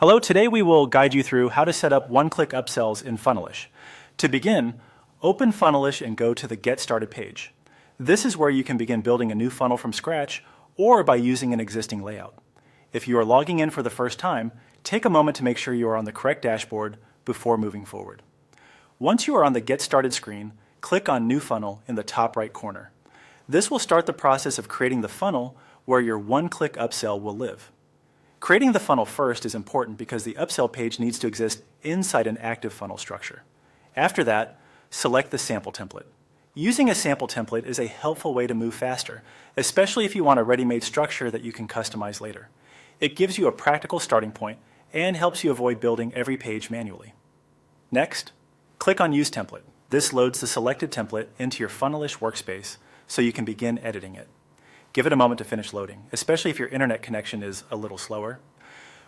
Hello, today we will guide you through how to set up one-click upsells in Funnelish. To begin, open Funnelish and go to the Get Started page. This is where you can begin building a new funnel from scratch or by using an existing layout. If you are logging in for the first time, take a moment to make sure you are on the correct dashboard before moving forward. Once you are on the Get Started screen, click on New Funnel in the top right corner. This will start the process of creating the funnel where your one-click upsell will live. Creating the funnel first is important because the upsell page needs to exist inside an active funnel structure. After that, select the sample template. Using a sample template is a helpful way to move faster, especially if you want a ready-made structure that you can customize later. It gives you a practical starting point and helps you avoid building every page manually. Next, click on Use Template. This loads the selected template into your Funnelish workspace so you can begin editing it. Give it a moment to finish loading, especially if your internet connection is a little slower.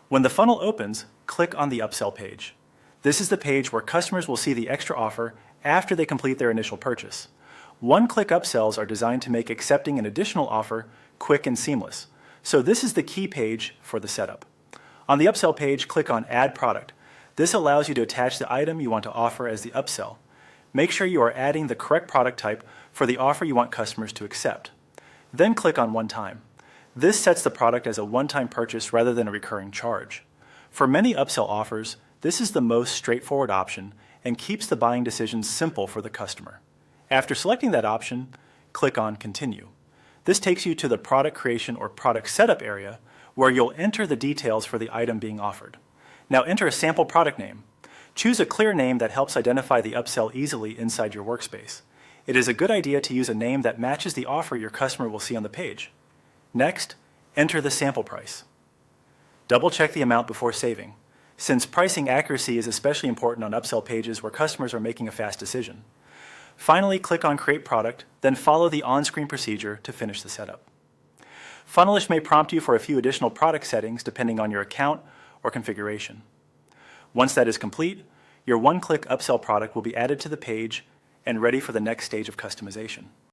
When the funnel opens, click on the Upsell page. This is the page where customers will see the extra offer after they complete their initial purchase. One-click upsells are designed to make accepting an additional offer quick and seamless, so this is the key page for the setup. On the Upsell page, click on Add Product. This allows you to attach the item you want to offer as the upsell. Make sure you are adding the correct product type for the offer you want customers to accept. Then click on One Time. This sets the product as a one-time purchase rather than a recurring charge. For many upsell offers, this is the most straightforward option and keeps the buying decision simple for the customer. After selecting that option, click on Continue. This takes you to the product creation or product setup area where you'll enter the details for the item being offered. Now enter a sample product name. Choose a clear name that helps identify the upsell easily inside your workspace. It is a good idea to use a name that matches the offer your customer will see on the page. Next, enter the sample price. Double-check the amount before saving, since pricing accuracy is especially important on upsell pages where customers are making a fast decision. Finally, click on Create Product, then follow the on-screen procedure to finish the setup. Funnelish may prompt you for a few additional product settings depending on your account or configuration. Once that is complete, your one-click upsell product will be added to the page and ready for the next stage of customization.